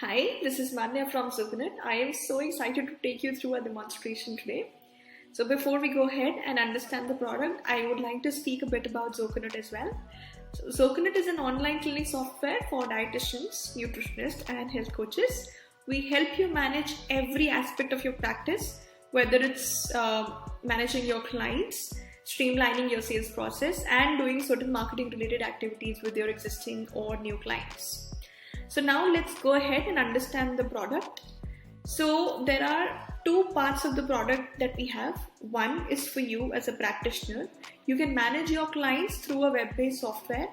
Hi, this is Manya from Zoconet. I am so excited to take you through a demonstration today. So before we go ahead and understand the product, I would like to speak a bit about Zoconet as well. So Zoconet is an online clinic software for dietitians, nutritionists, and health coaches. We help you manage every aspect of your practice, whether it's managing your clients, streamlining your sales process, and doing certain marketing related activities with your existing or new clients. So now let's go ahead and understand the product. So there are two parts of the product that we have. One is for you as a practitioner. You can manage your clients through a web-based software,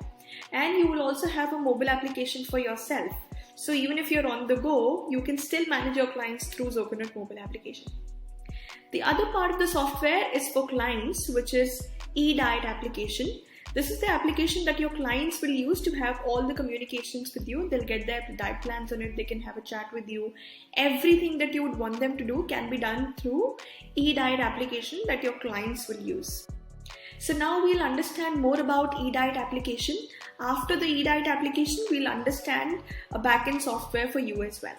and you will also have a mobile application for yourself. So even if you're on the go, you can still manage your clients through Zoconet mobile application. The other part of the software is for clients, which is eDiet application. This is the application that your clients will use to have all the communications with you. They'll get their diet plans on it. They can have a chat with you. Everything that you would want them to do can be done through eDiet application that your clients will use. So now we'll understand more about eDiet application. After the eDiet application, we'll understand a backend software for you as well.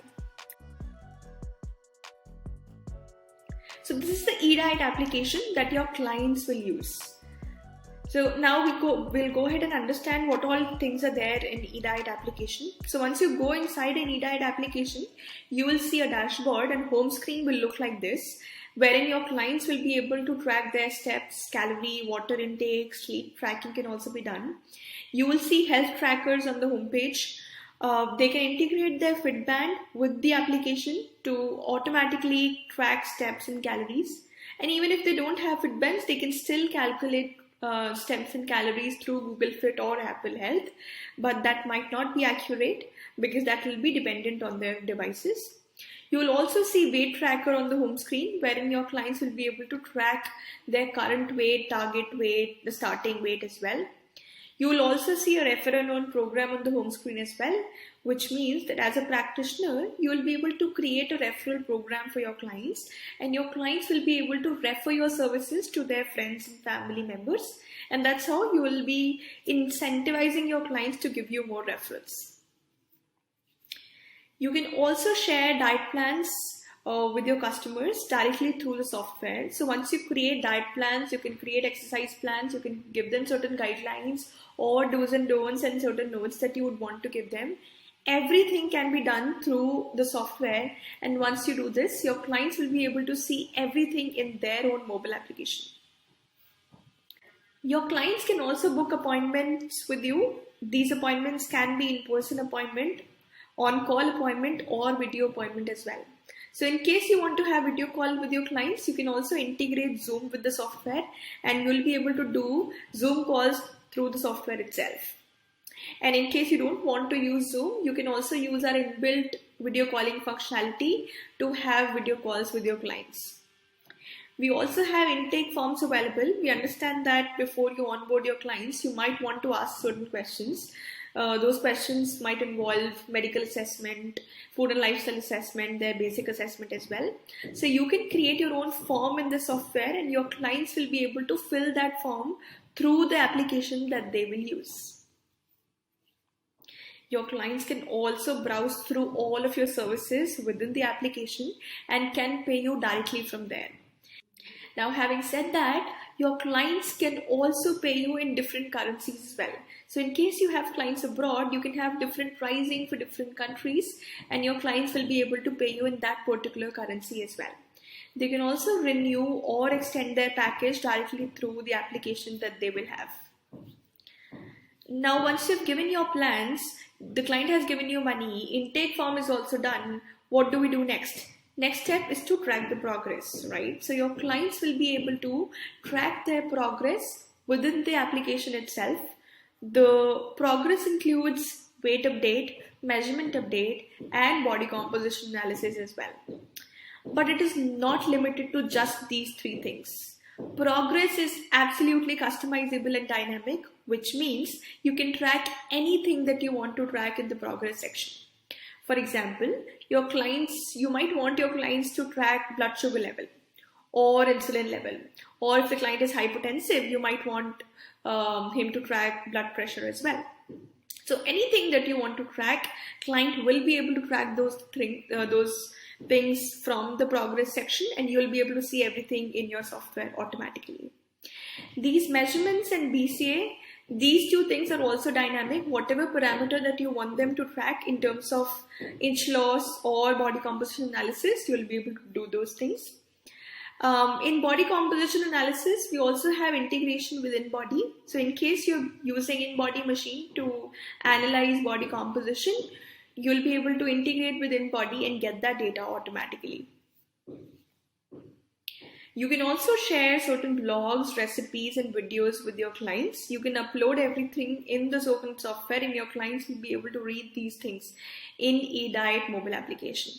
So this is the eDiet application that your clients will use. So now we'll go ahead and understand what all things are there in eDiet application. So once you go inside an eDiet application, you will see a dashboard, and home screen will look like this, wherein your clients will be able to track their steps, calorie, water intake, sleep tracking can also be done. You will see health trackers on the homepage. They can integrate their Fitband with the application to automatically track steps and calories. And even if they don't have Fitbands, they can still calculate steps and calories through Google Fit or Apple Health, but that might not be accurate because that will be dependent on their devices. You will also see weight tracker on the home screen, wherein your clients will be able to track their current weight, target weight, the starting weight as well. You will also see a refer and earn program on the home screen as well, which means that as a practitioner, you will be able to create a referral program for your clients, and your clients will be able to refer your services to their friends and family members. And that's how you will be incentivizing your clients to give you more referrals. You can also share diet plans with your customers directly through the software. So once you create diet plans, you can create exercise plans, you can give them certain guidelines or do's and don'ts and certain notes that you would want to give them. Everything can be done through the software, and once you do this, your clients will be able to see everything in their own mobile application. Your clients can also book appointments with you. These appointments can be in-person appointment, on-call appointment, or video appointment as well. So in case you want to have video call with your clients, you can also integrate Zoom with the software, and you'll be able to do Zoom calls through the software itself. And in case you don't want to use Zoom, you can also use our inbuilt video calling functionality to have video calls with your clients. We also have intake forms available. We understand that before you onboard your clients, you might want to ask certain questions. Those questions might involve medical assessment, food and lifestyle assessment, their basic assessment as well. So you can create your own form in the software, and your clients will be able to fill that form through the application that they will use. Your clients can also browse through all of your services within the application and can pay you directly from there. Now, having said that, your clients can also pay you in different currencies as well. So in case you have clients abroad, you can have different pricing for different countries, and your clients will be able to pay you in that particular currency as well. They can also renew or extend their package directly through the application that they will have. Now, once you've given your plans, the client has given you money, intake form is also done. What do we do next? Next step is to track the progress, right? So your clients will be able to track their progress within the application itself. The progress includes weight update, measurement update, and body composition analysis as well. But it is not limited to just these three things. Progress is absolutely customizable and dynamic, which means you can track anything that you want to track in the progress section. For example, you might want your clients to track blood sugar level or insulin level, or if the client is hypertensive, you might want him to track blood pressure as well. So anything that you want to track, client will be able to track those things from the progress section, and you'll be able to see everything in your software automatically. These measurements and BCA, these two things are also dynamic. Whatever parameter that you want them to track in terms of inch loss or body composition analysis, you'll be able to do those things. In body composition analysis, we also have integration with InBody. So in case you're using InBody machine to analyze body composition, you'll be able to integrate with InBody and get that data automatically. You can also share certain blogs, recipes, and videos with your clients. You can upload everything in the Zoconet software, and your clients will be able to read these things in eDiet mobile application.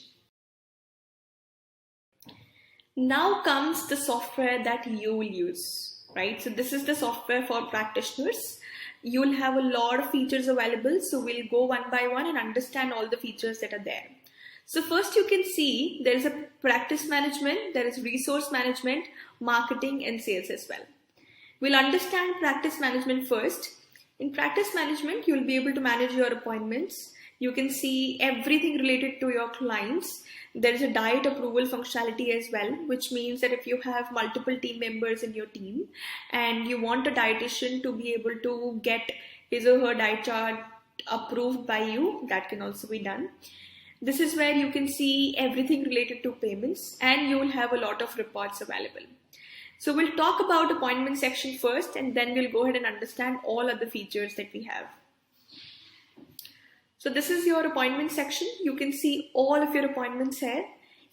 Now comes the software that you will use, right? So this is the software for practitioners. You'll have a lot of features available. So we'll go one by one and understand all the features that are there. So first you can see there is a practice management, there is resource management, marketing, and sales as well. We'll understand practice management first. In practice management, you'll be able to manage your appointments. You can see everything related to your clients. There is a diet approval functionality as well, which means that if you have multiple team members in your team and you want a dietitian to be able to get his or her diet chart approved by you, that can also be done. This is where you can see everything related to payments, and you will have a lot of reports available. So we'll talk about appointment section first, and then we'll go ahead and understand all other features that we have. So this is your appointment section. You can see all of your appointments here.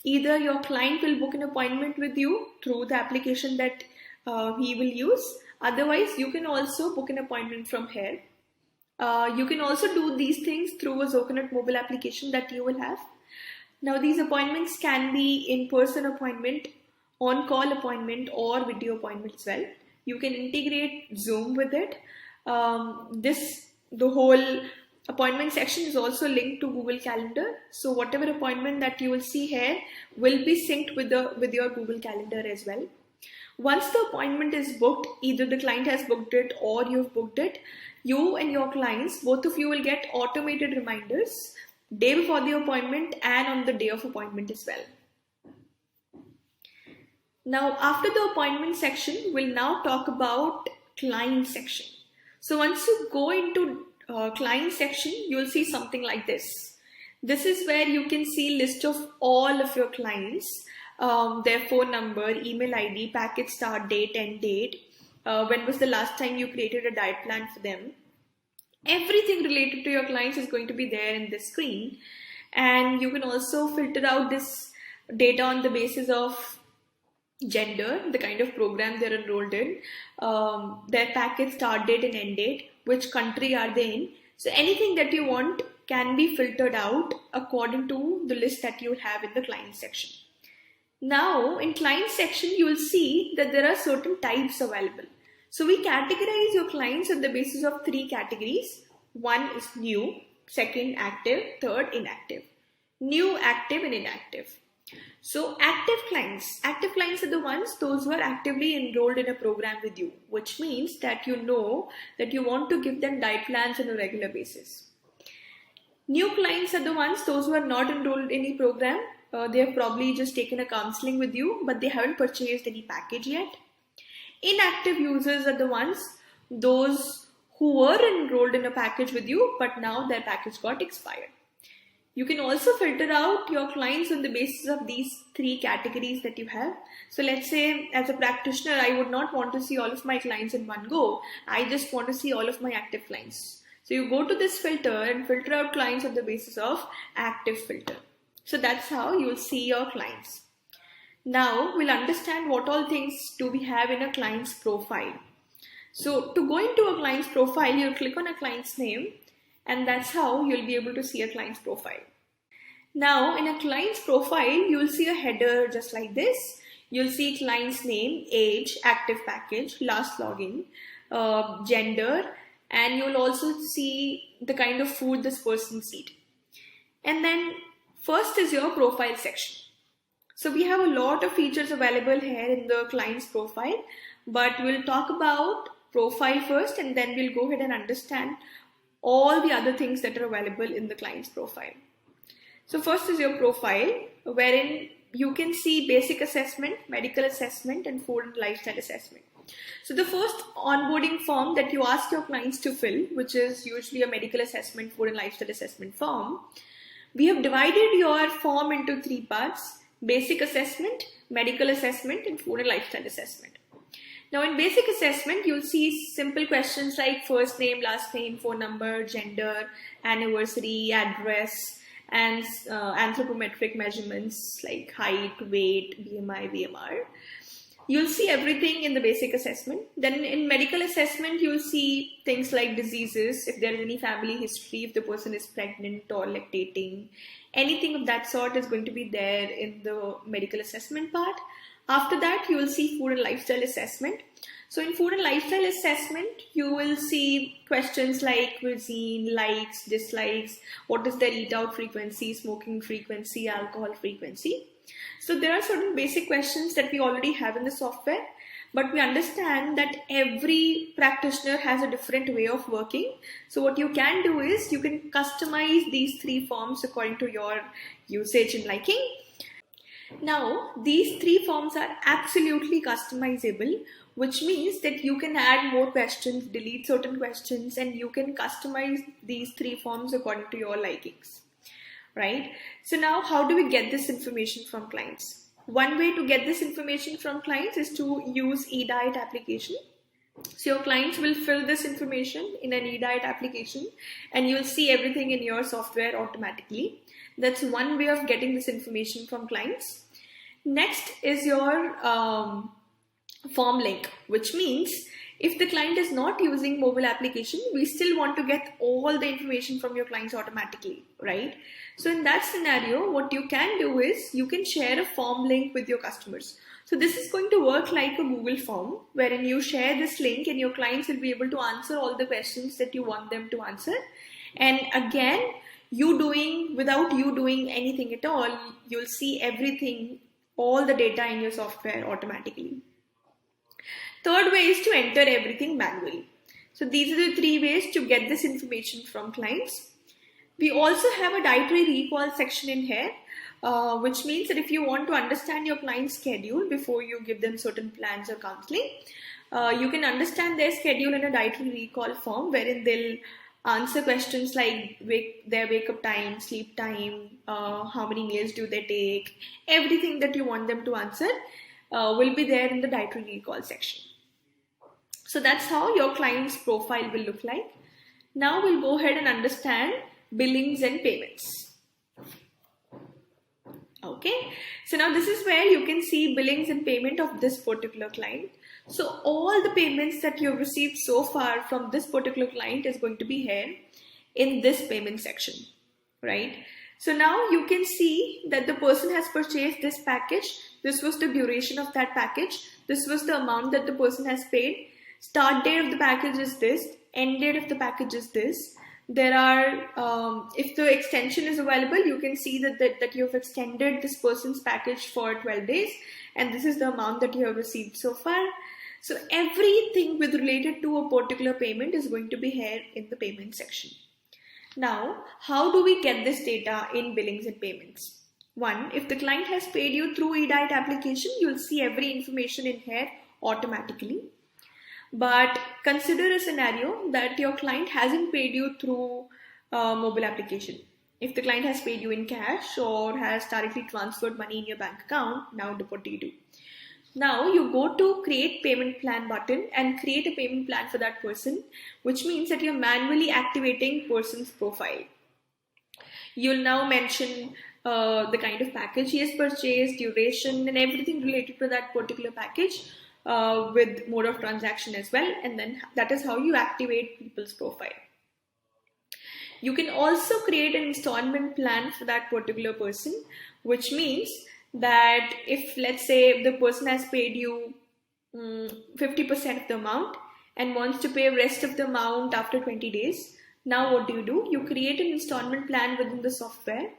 Either your client will book an appointment with you through the application that he will use. Otherwise, you can also book an appointment from here. You can also do these things through a Zoconet mobile application that you will have. Now these appointments can be in-person appointment, on-call appointment, or video appointment as well. You can integrate Zoom with it. The whole appointment section is also linked to Google Calendar. So whatever appointment that you will see here will be synced with your Google Calendar as well. Once the appointment is booked, either the client has booked it or you've booked it, you and your clients, both of you will get automated reminders day before the appointment and on the day of appointment as well. Now, after the appointment section, we'll now talk about client section. So once you go into client section, you'll see something like this. This is where you can see list of all of your clients, their phone number, email ID, package start date, end date, when was the last time you created a diet plan for them. Everything related to your clients is going to be there in this screen, and you can also filter out this data on the basis of gender, the kind of program they're enrolled in, their package start date and end date, which country are they in. So anything that you want can be filtered out according to the list that you have in the client section. Now in client section, you will see that there are certain types available. So we categorize your clients on the basis of 3 categories. One is new, second active, third inactive. New, active, and inactive. So active clients are the ones, those who are actively enrolled in a program with you, which means that you know that you want to give them diet plans on a regular basis. New clients are the ones, those who are not enrolled in any program. They have probably just taken a counseling with you, but they haven't purchased any package yet. Inactive users are the ones, those who were enrolled in a package with you, but now their package got expired. You can also filter out your clients on the basis of these 3 categories that you have. So let's say as a practitioner, I would not want to see all of my clients in one go. I just want to see all of my active clients. So you go to this filter and filter out clients on the basis of active filter. So that's how you will see your clients. Now we'll understand what all things do we have in a client's profile. So to go into a client's profile, you'll click on a client's name, and that's how you'll be able to see a client's profile. Now in a client's profile, you'll see a header just like this. You'll see client's name, age, active package, last login, gender, and you'll also see the kind of food this person's eat. And then first is your profile section. So we have a lot of features available here in the client's profile, but we'll talk about profile first, and then we'll go ahead and understand all the other things that are available in the client's profile. So first is your profile, wherein you can see basic assessment, medical assessment, and food and lifestyle assessment. So the first onboarding form that you ask your clients to fill, which is usually a medical assessment, food and lifestyle assessment form, we have divided your form into 3 parts: basic assessment, medical assessment, and food and lifestyle assessment. Now in basic assessment, you'll see simple questions like first name, last name, phone number, gender, anniversary, address, and anthropometric measurements like height, weight, BMI, VMR. You'll see everything in the basic assessment. Then in medical assessment, you'll see things like diseases, if there is any family history, if the person is pregnant or lactating, anything of that sort is going to be there in the medical assessment part. After that, you will see food and lifestyle assessment. So in food and lifestyle assessment, you will see questions like cuisine, likes, dislikes, what is their eat out frequency, smoking frequency, alcohol frequency. So there are certain basic questions that we already have in the software, but we understand that every practitioner has a different way of working. So what you can do is you can customize these 3 forms according to your usage and liking. Now, these 3 forms are absolutely customizable, which means that you can add more questions, delete certain questions, and you can customize these 3 forms according to your likings, right? So now, how do we get this information from clients? One way to get this information from clients is to use eDiet application. So your clients will fill this information in an eDiet application and you'll see everything in your software automatically. That's one way of getting this information from clients. Next is your form link, which means if the client is not using mobile application, we still want to get all the information from your clients automatically, right? So in that scenario, what you can do is you can share a form link with your customers. So this is going to work like a Google form, wherein you share this link and your clients will be able to answer all the questions that you want them to answer. And again, without you doing anything at all, you'll see everything, all the data in your software automatically. Third way is to enter everything manually. So these are the 3 ways to get this information from clients. We also have a dietary recall section in here, which means that if you want to understand your client's schedule before you give them certain plans or counseling, you can understand their schedule in a dietary recall form, wherein they'll answer questions like their wake-up time, sleep time, how many meals do they take, everything that you want them to answer will be there in the dietary recall section. So that's how your client's profile will look like. Now we'll go ahead and understand billings and payments. Okay, so now this is where you can see billings and payment of this particular client. So all the payments that you've received so far from this particular client is going to be here in this payment section, right? So now you can see that the person has purchased this package. This was the duration of that package. This was the amount that the person has paid. Start date of the package is this. End date of the package is this. There are, if the extension is available, you can see that you have extended this person's package for 12 days. And this is the amount that you have received so far. So everything with related to a particular payment is going to be here in the payment section. Now, how do we get this data in billings and payments? One, if the client has paid you through eDiet application, you'll see every information in here automatically. But consider a scenario that your client hasn't paid you through mobile application. If the client has paid you in cash or has directly transferred money in your bank account, now what do you do? Now you go to create payment plan button and create a payment plan for that person, which means that you're manually activating person's profile. You'll now mention the kind of package he has purchased, duration, and everything related to that particular package with mode of transaction as well. And then that is how you activate people's profile. You can also create an installment plan for that particular person, which means that if, let's say, the person has paid you 50% of the amount and wants to pay rest of the amount after 20 days, now what do? You create an installment plan within the software,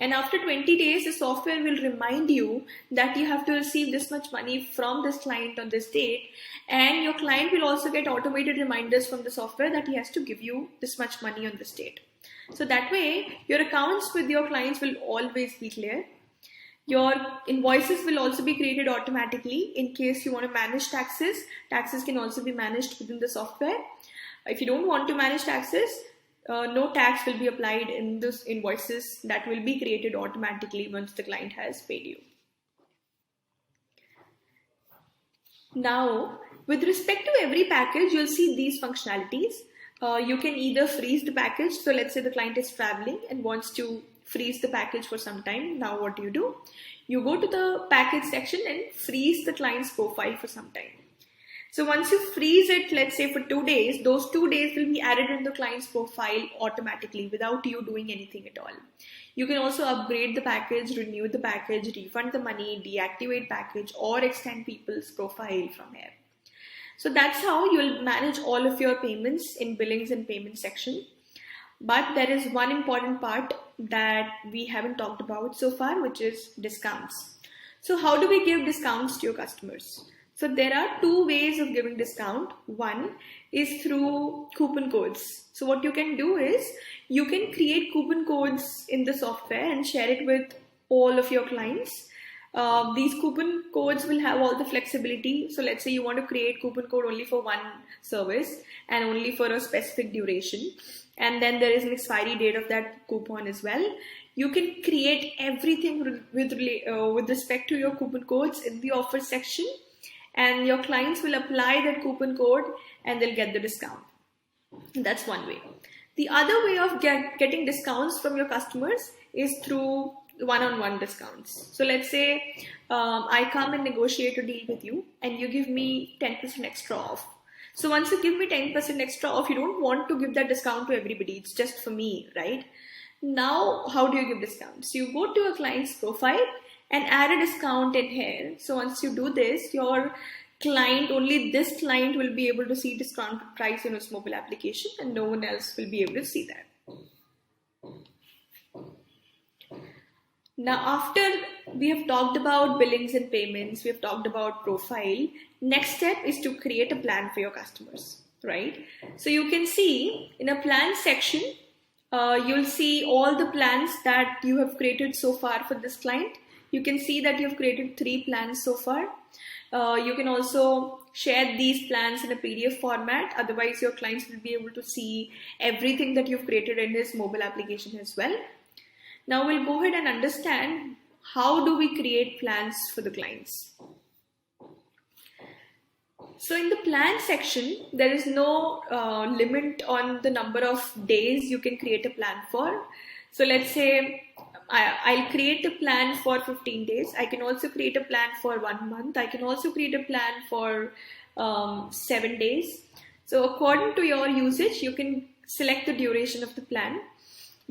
And after 20 days, the software will remind you that you have to receive this much money from this client on this date. And your client will also get automated reminders from the software that he has to give you this much money on this date. So that way, your accounts with your clients will always be clear. Your invoices will also be created automatically in case you want to manage taxes. Taxes can also be managed within the software. If you don't want to manage taxes, no tax will be applied in those invoices that will be created automatically once the client has paid you. Now, with respect to every package, you'll see these functionalities. You can either freeze the package. So let's say the client is traveling and wants to freeze the package for some time. Now what do? You go to the package section and freeze the client's profile for some time. So once you freeze it, let's say for 2 days, those 2 days will be added in the client's profile automatically without you doing anything at all. You can also upgrade the package, renew the package, refund the money, deactivate package, or extend people's profile from here. So that's how you'll manage all of your payments in billings and payment section. But there is one important part that we haven't talked about so far, which is discounts. So how do we give discounts to your customers? So there are two ways of giving discount. One is through coupon codes. So what you can do is you can create coupon codes in the software and share it with all of your clients. These coupon codes will have all the flexibility. So let's say you want to create coupon code only for one service and only for a specific duration. And then there is an expiry date of that coupon as well. You can create everything with respect to your coupon codes in the offer section, and your clients will apply that coupon code and they'll get the discount. That's one way. The other way of getting discounts from your customers is through one-on-one discounts. So let's say I come and negotiate a deal with you and you give me 10% extra off. So once you give me 10% extra off, you don't want to give that discount to everybody. It's just for me, right? Now, how do you give discounts? You go to a client's profile and add a discount in here. So once you do this, your client, only this client will be able to see discount price in its mobile application and no one else will be able to see that. Now, after we have talked about billings and payments, we have talked about profile, next step is to create a plan for your customers, right? So you can see in a plan section, you'll see all the plans that you have created so far for this client. You can see that you've created 3 plans so far. You can also share these plans in a PDF format. Otherwise, your clients will be able to see everything that you've created in this mobile application as well. Now we'll go ahead and understand how do we create plans for the clients. So in the plan section, there is no limit on the number of days you can create a plan for. So let's say I'll create a plan for 15 days. I can also create a plan for 1 month. I can also create a plan for 7 days. So according to your usage, you can select the duration of the plan.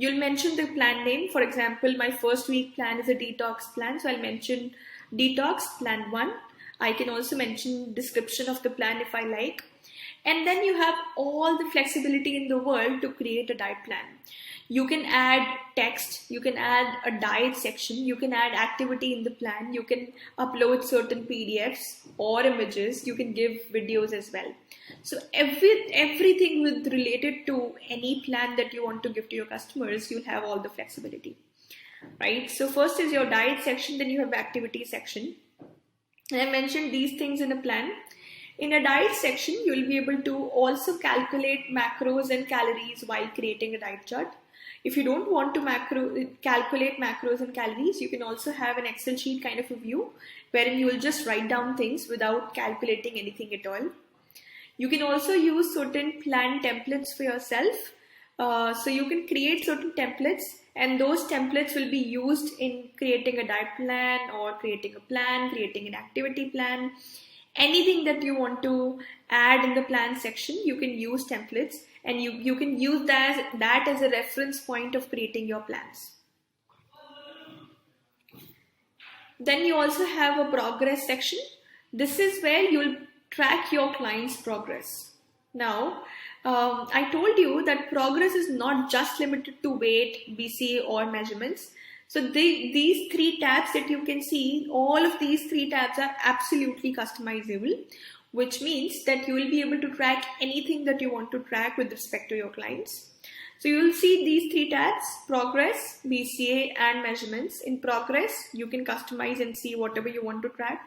You'll mention the plan name. For example, my first week plan is a detox plan. So I'll mention detox plan 1. I can also mention description of the plan if I like. And then you have all the flexibility in the world to create a diet plan. You can add text, you can add a diet section, you can add activity in the plan, you can upload certain PDFs or images, you can give videos as well. So everything related to any plan that you want to give to your customers, you'll have all the flexibility, right? So first is your diet section, then you have activity section. And I mentioned these things in a plan. In a diet section, you will be able to also calculate macros and calories while creating a diet chart. If you don't want to calculate macros and calories, you can also have an Excel sheet kind of a view wherein you will just write down things without calculating anything at all. You can also use certain plan templates for yourself. So you can create certain templates and those templates will be used in creating a diet plan or creating a plan, creating an activity plan. Anything that you want to add in the plan section, you can use templates and you can use that as a reference point of creating your plans. Then you also have a progress section. This is where you'll track your client's progress. Now, I told you that progress is not just limited to weight, BC or measurements. So these three tabs that you can see, all of these three tabs are absolutely customizable, which means that you will be able to track anything that you want to track with respect to your clients. So you will see these three tabs: progress, BCA, and measurements. In progress, you can customize and see whatever you want to track.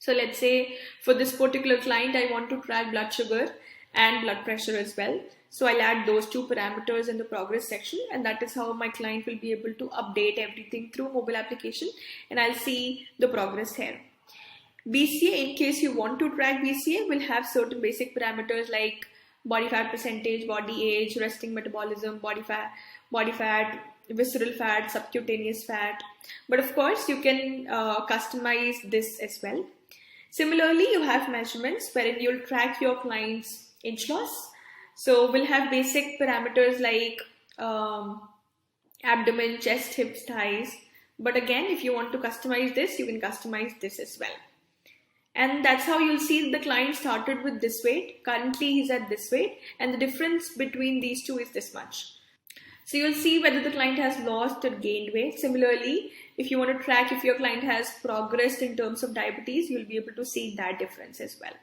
So let's say for this particular client, I want to track blood sugar and blood pressure as well. So I'll add those two parameters in the progress section, and that is how my client will be able to update everything through mobile application, and I'll see the progress here. BCA, in case you want to track BCA, will have certain basic parameters like body fat percentage, body age, resting metabolism, body fat, visceral fat, subcutaneous fat. But of course, you can customize this as well. Similarly, you have measurements wherein you'll track your client's inch loss. So we'll have basic parameters like abdomen, chest, hips, thighs. But again, if you want to customize this, you can customize this as well. And that's how you'll see the client started with this weight. Currently, he's at this weight, and the difference between these two is this much. So you'll see whether the client has lost or gained weight. Similarly, if you want to track if your client has progressed in terms of diabetes, you'll be able to see that difference as well.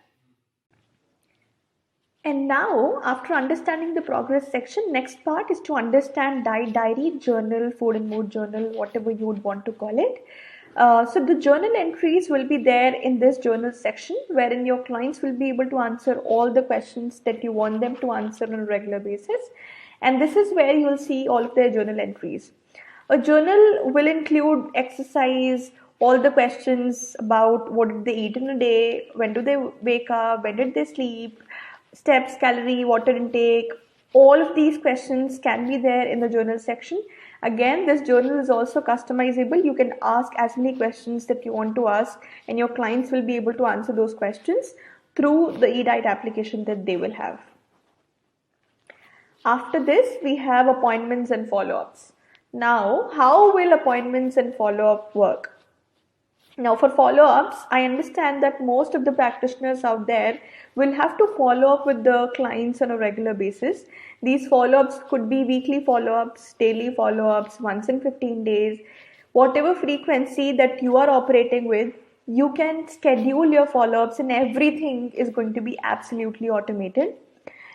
And now, after understanding the progress section, next part is to understand diet diary, journal, food and mood journal, whatever you would want to call it. So the journal entries will be there in this journal section, wherein your clients will be able to answer all the questions that you want them to answer on a regular basis. And this is where you will see all of their journal entries. A journal will include exercise, all the questions about what did they eat in a day, when do they wake up, when did they sleep, steps, calorie, water intake. All of these questions can be there in the journal section. Again, this journal is also customizable. You can ask as many questions that you want to ask, and your clients will be able to answer those questions through the eDiet application that they will have. After this, we have appointments and follow-ups. Now, how will appointments and follow-up work? Now, for follow-ups, I understand that most of the practitioners out there will have to follow up with the clients on a regular basis. These follow-ups could be weekly follow-ups, daily follow-ups, once in 15 days. Whatever frequency that you are operating with, you can schedule your follow-ups, and everything is going to be absolutely automated.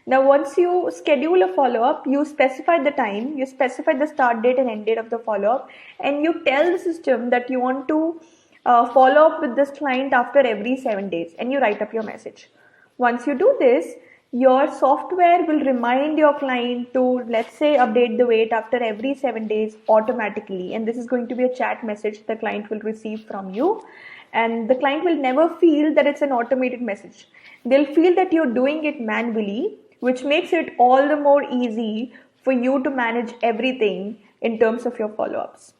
Now, once you schedule a follow-up, you specify the time, you specify the start date and end date of the follow-up, and you tell the system that you want to follow up with this client after every 7 days, and you write up your message. Once you do this, your software will remind your client to, let's say, update the weight after every 7 days automatically. And this is going to be a chat message the client will receive from you. And the client will never feel that it's an automated message. They'll feel that you're doing it manually, which makes it all the more easy for you to manage everything in terms of your follow-ups.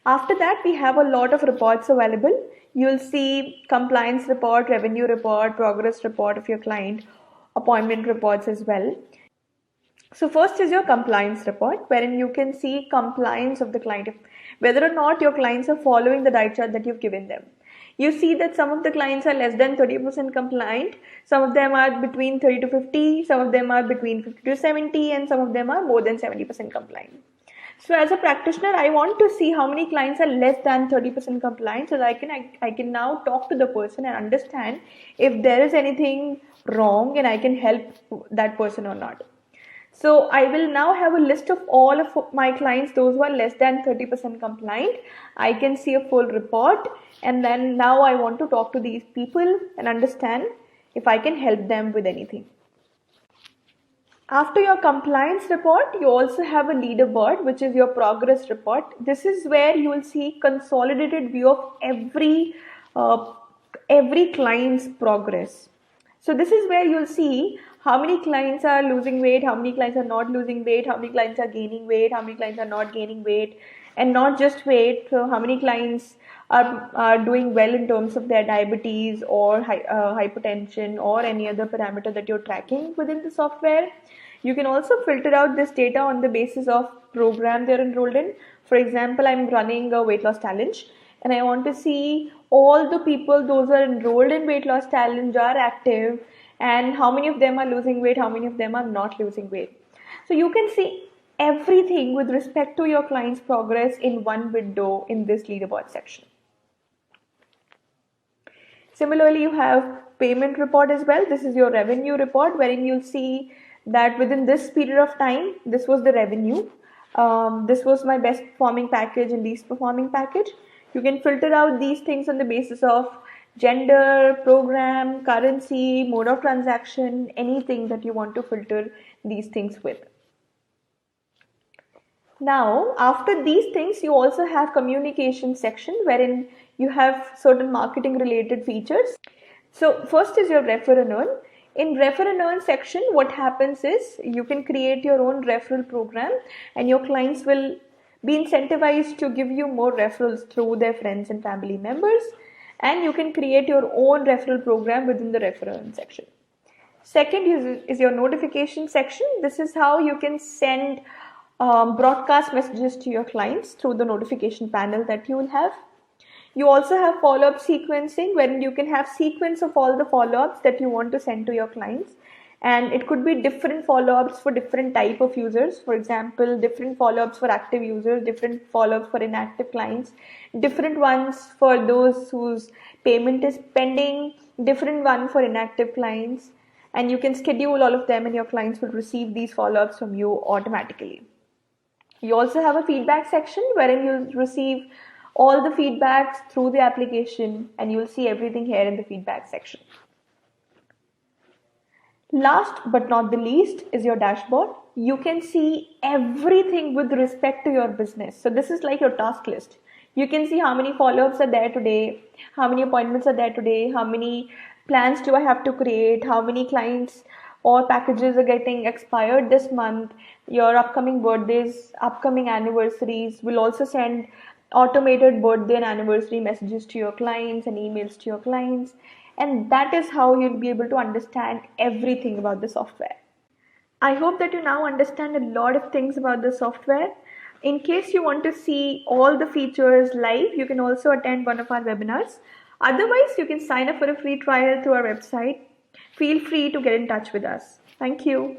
After that, we have a lot of reports available. You'll see compliance report, revenue report, progress report of your client, appointment reports as well. So first is your compliance report, wherein you can see compliance of the client, whether or not your clients are following the diet chart that you've given them. You see that some of the clients are less than 30% compliant, some of them are between 30 to 50, some of them are between 50 to 70, and some of them are more than 70% compliant. So as a practitioner, I want to see how many clients are less than 30% compliant, so that I can now talk to the person and understand if there is anything wrong and I can help that person or not. So I will now have a list of all of my clients, those who are less than 30% compliant. I can see a full report, and then now I want to talk to these people and understand if I can help them with anything. After your compliance report, you also have a leaderboard, which is your progress report. This is where you will see consolidated view of every client's progress. So this is where you'll see how many clients are losing weight, how many clients are not losing weight, how many clients are gaining weight, how many clients are not gaining weight, and not just weight. So how many clients are doing well in terms of their diabetes or hypertension or any other parameter that you're tracking within the software. You can also filter out this data on the basis of program they're enrolled in. For example, I'm running a weight loss challenge, and I want to see all the people, those who are enrolled in weight loss challenge, are active, and how many of them are losing weight, how many of them are not losing weight. So you can see everything with respect to your client's progress in one window in this leaderboard section. Similarly, you have payment report as well. This is your revenue report, wherein you'll see that within this period of time, this was the revenue. This was my best performing package and least performing package. You can filter out these things on the basis of gender, program, currency, mode of transaction, anything that you want to filter these things with. Now, after these things, you also have communication section wherein you have certain marketing related features. So first is your refer and earn. In refer and earn section, what happens is you can create your own referral program and your clients will be incentivized to give you more referrals through their friends and family members, and you can create your own referral program within the refer and earn section. Second is your notification section. This is how you can send broadcast messages to your clients through the notification panel that you will have. You also have follow-up sequencing, wherein you can have sequence of all the follow-ups that you want to send to your clients, and it could be different follow-ups for different type of users. For example, different follow-ups for active users, different follow-ups for inactive clients, different ones for those whose payment is pending, different one for inactive clients, and you can schedule all of them and your clients will receive these follow-ups from you automatically. You also have a feedback section wherein you'll receive all the feedbacks through the application, and you'll see everything here in the feedback section. Last but not the least is your dashboard. You can see everything with respect to your business. So this is like your task list. You can see how many follow-ups are there today, how many appointments are there today, how many plans do I have to create, how many clients or packages are getting expired this month, your upcoming birthdays, upcoming anniversaries. Will also send automated birthday and anniversary messages to your clients and emails to your clients, and that is how you'll be able to understand everything about the software. I hope that you now understand a lot of things about the software. In case you want to see all the features live, you can also attend one of our webinars. Otherwise, you can sign up for a free trial through our website. Feel free to get in touch with us. Thank you.